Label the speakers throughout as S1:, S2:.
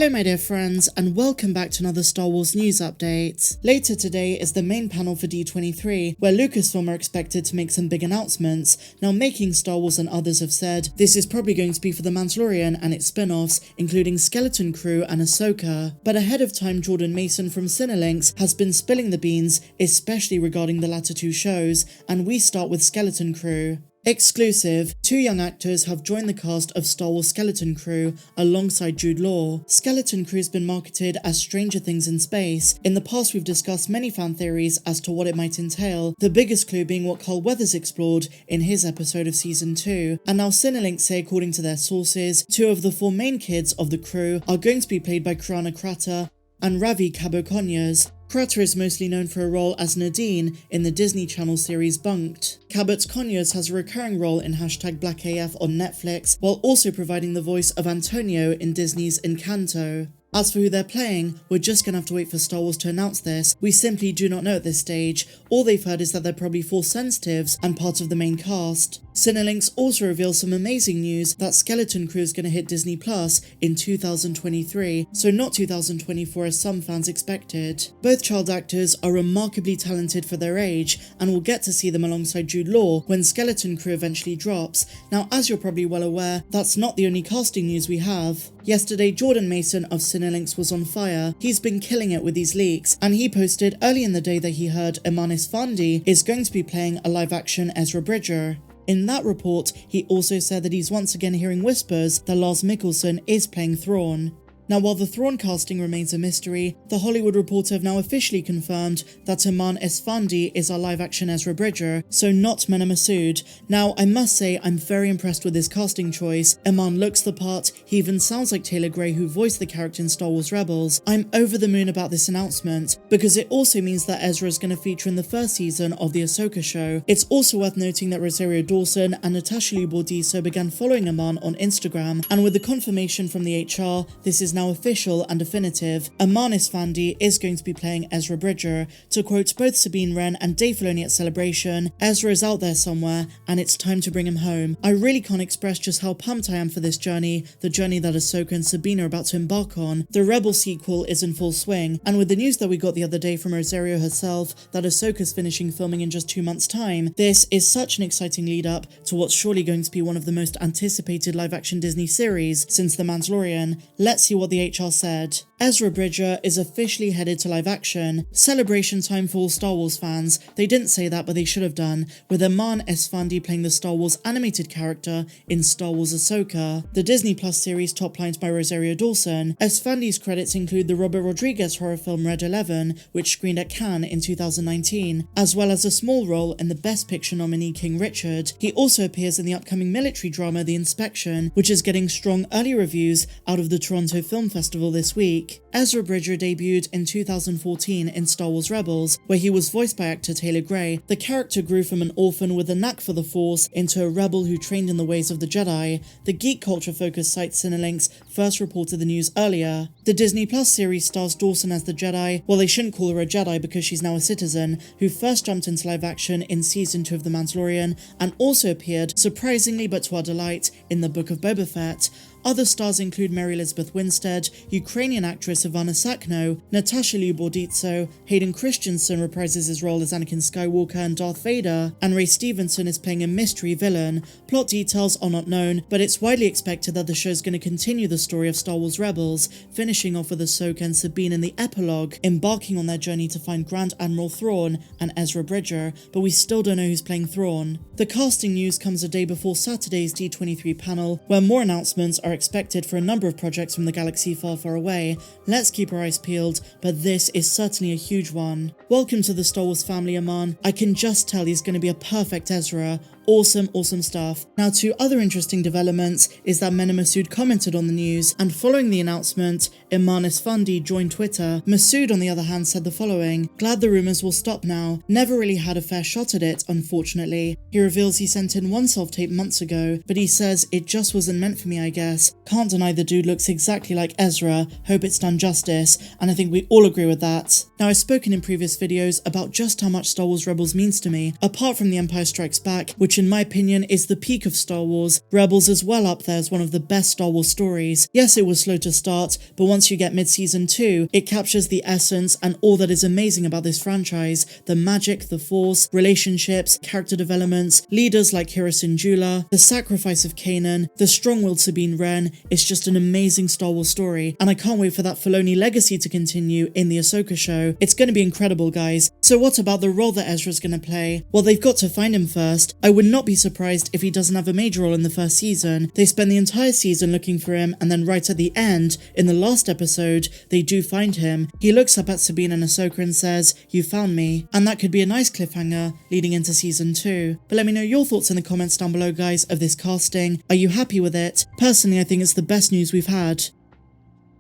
S1: Hello my dear friends, and welcome back to another Star Wars news update. Later today is the main panel for D23, where Lucasfilm are expected to make some big announcements. Now, Making Star Wars and others have said this is probably going to be for the Mandalorian and its spin-offs, including Skeleton Crew and Ahsoka. But ahead of time, Jordan Mason from Cinelinx has been spilling the beans, especially regarding the latter two shows, and we start with Skeleton Crew. Exclusive, two young actors have joined the cast of Star Wars Skeleton Crew alongside Jude Law. Skeleton Crew's been marketed as Stranger Things in space. In the past, we've discussed many fan theories as to what it might entail, the biggest clue being what Carl Weathers explored in his episode of Season 2. And now Cinelinx say, according to their sources, two of the four main kids of the crew are going to be played by Kriana Kratta and Ravi Cabo-Conyers. Kratta is mostly known for a role as Nadine in the Disney Channel series Bunked. Cabot-Conyers has a recurring role in #BlackAF on Netflix, while also providing the voice of Antonio in Disney's Encanto. As for who they're playing, we're just gonna have to wait for Star Wars to announce this. We simply do not know at this stage. All they've heard is that they're probably Force sensitives and part of the main cast. Cinelinx also reveals some amazing news that Skeleton Crew is going to hit Disney Plus in 2023, so not 2024 as some fans expected. Both child actors are remarkably talented for their age, and we'll get to see them alongside Jude Law when Skeleton Crew eventually drops. Now, as you're probably well aware, that's not the only casting news we have. Yesterday, Jordan Mason of Cinelinx was on fire. He's been killing it with these leaks, and he posted early in the day that he heard Eman Esfandi is going to be playing a live-action Ezra Bridger. In that report, he also said that he's once again hearing whispers that Lars Mikkelsen is playing Thrawn. Now, while the Thrawn casting remains a mystery, The Hollywood Reporter have now officially confirmed that Eman Esfandi is our live-action Ezra Bridger, so not Mena Massoud. Now, I must say I'm very impressed with this casting choice. Eman looks the part, he even sounds like Taylor Gray who voiced the character in Star Wars Rebels. I'm over the moon about this announcement, because it also means that Ezra is going to feature in the first season of the Ahsoka show. It's also worth noting that Rosario Dawson and Natasha Liu Bordizzo began following Eman on Instagram, and with the confirmation from the HR, this is now official and definitive. Eman Esfandi is going to be playing Ezra Bridger. To quote both Sabine Wren and Dave Filoni at Celebration, Ezra is out there somewhere and it's time to bring him home. I really can't express just how pumped I am for this journey, the journey that Ahsoka and Sabine are about to embark on. The Rebel sequel is in full swing, and with the news that we got the other day from Rosario herself that Ahsoka's finishing filming in just 2 months' time, this is such an exciting lead up to what's surely going to be one of the most anticipated live-action Disney series since The Mandalorian. Let's see what the HR said. Ezra Bridger is officially headed to live action. Celebration time for all Star Wars fans. They didn't say that, but they should have done, with Eman Esfandi playing the Star Wars animated character in Star Wars Ahsoka. The Disney Plus series top-lined by Rosario Dawson. Esfandi's credits include the Robert Rodriguez horror film Red 11, which screened at Cannes in 2019, as well as a small role in the Best Picture nominee King Richard. He also appears in the upcoming military drama The Inspection, which is getting strong early reviews out of the Toronto Film Festival this week. Ezra Bridger debuted in 2014 in Star Wars Rebels, where he was voiced by actor Taylor Gray. The character grew from an orphan with a knack for the Force into a rebel who trained in the ways of the Jedi. The geek culture-focused site Cinelinx first reported the news earlier. The Disney Plus series stars Dawson as the Jedi. Well, they shouldn't call her a Jedi because she's now a citizen, who first jumped into live action in Season 2 of The Mandalorian, and also appeared, surprisingly but to our delight, in the Book of Boba Fett. Other stars include Mary Elizabeth Winstead, Ukrainian actress Ivana Sakno, Natasha Liu Bordizzo, Hayden Christensen reprises his role as Anakin Skywalker and Darth Vader, and Ray Stevenson is playing a mystery villain. Plot details are not known, but it's widely expected that the show is going to continue the story of Star Wars Rebels, finishing off with Ahsoka and Sabine in the epilogue, embarking on their journey to find Grand Admiral Thrawn and Ezra Bridger, but we still don't know who's playing Thrawn. The casting news comes a day before Saturday's D23 panel, where more announcements are expected for a number of projects from the galaxy far, far away. Let's keep our eyes peeled, but this is certainly a huge one. Welcome to the Star Wars family, Eman. I can just tell he's going to be a perfect Ezra. Awesome stuff. Now, two other interesting developments is that Mena Massoud commented on the news, and following the announcement, Eman Esfandi joined Twitter. Massoud, on the other hand, said the following: "Glad the rumours will stop now. Never really had a fair shot at it, unfortunately." He reveals he sent in one self-tape months ago, but he says it just wasn't meant for me, I guess. Can't deny the dude looks exactly like Ezra. Hope it's done justice, and I think we all agree with that. Now, I've spoken in previous videos about just how much Star Wars Rebels means to me, apart from The Empire Strikes Back, which in my opinion is the peak of Star Wars. Rebels is well up there as one of the best Star Wars stories. Yes, it was slow to start, but once you get mid-season 2, it captures the essence and all that is amazing about this franchise: the magic, the Force, relationships, character developments, leaders like Hera Syndulla, the sacrifice of Kanan, the strong-willed Sabine Wren. It's just an amazing Star Wars story, and I can't wait for that Filoni legacy to continue in the Ahsoka show. It's going to be incredible, guys. So what about the role that Ezra's going to play? Well, they've got to find him first. I would not be surprised if he doesn't have a major role in the first season. They spend the entire season looking for him, and then right at the end, in the last episode, they do find him. He looks up at Sabine and Ahsoka and says, "You found me." And that could be a nice cliffhanger leading into season 2. But let me know your thoughts in the comments down below, guys, of this casting. Are you happy with it? Personally, I think it's the best news we've had.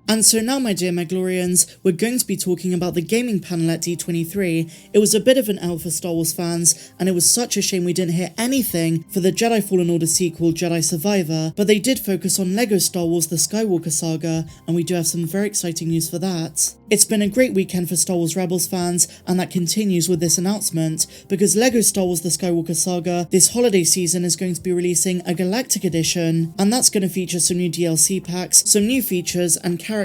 S1: And so now, my dear Mandalorians, we're going to be talking about the gaming panel at D23. It was a bit of an L for Star Wars fans, and it was such a shame we didn't hear anything for the Jedi Fallen Order sequel, Jedi Survivor, but they did focus on LEGO Star Wars The Skywalker Saga, and we do have some very exciting news for that. It's been a great weekend for Star Wars Rebels fans, and that continues with this announcement, because LEGO Star Wars The Skywalker Saga this holiday season is going to be releasing a Galactic Edition, and that's going to feature some new DLC packs, some new features and characters,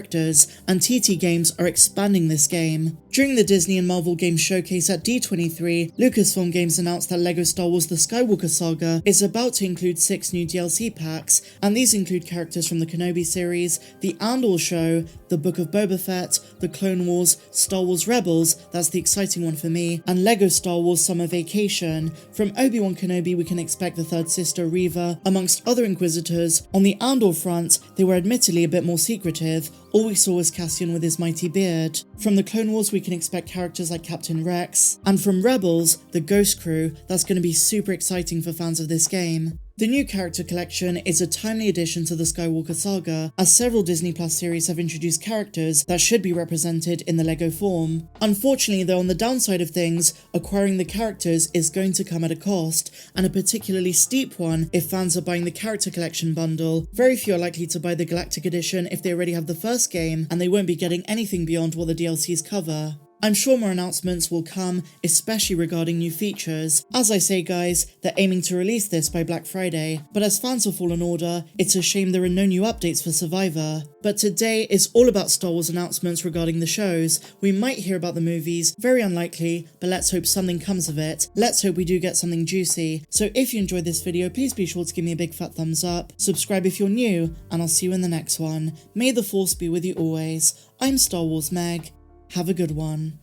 S1: and TT Games are expanding this game. During the Disney and Marvel Games showcase at D23, Lucasfilm Games announced that LEGO Star Wars The Skywalker Saga is about to include 6 new DLC packs, and these include characters from the Kenobi series, the Andor show, the Book of Boba Fett, the Clone Wars, Star Wars Rebels, that's the exciting one for me, and LEGO Star Wars Summer Vacation. From Obi-Wan Kenobi we can expect the third sister Reva, amongst other Inquisitors. On the Andor front, they were admittedly a bit more secretive. All we saw was Cassian with his mighty beard. From the Clone Wars we can expect characters like Captain Rex. And from Rebels, the Ghost Crew. That's going to be super exciting for fans of this game. The new character collection is a timely addition to the Skywalker saga, as several Disney Plus series have introduced characters that should be represented in the LEGO form. Unfortunately though, on the downside of things, acquiring the characters is going to come at a cost, and a particularly steep one if fans are buying the character collection bundle. Very few are likely to buy the Galactic Edition if they already have the first game, and they won't be getting anything beyond what the DLCs cover. I'm sure more announcements will come, especially regarding new features. As I say, guys, they're aiming to release this by Black Friday, but as fans of Fallen Order, it's a shame there are no new updates for Survivor. But today is all about Star Wars announcements regarding the shows. We might hear about the movies, very unlikely, but let's hope something comes of it. Let's hope we do get something juicy. So if you enjoyed this video, please be sure to give me a big fat thumbs up, subscribe if you're new, and I'll see you in the next one. May the Force be with you always. I'm Star Wars Meg. Have a good one.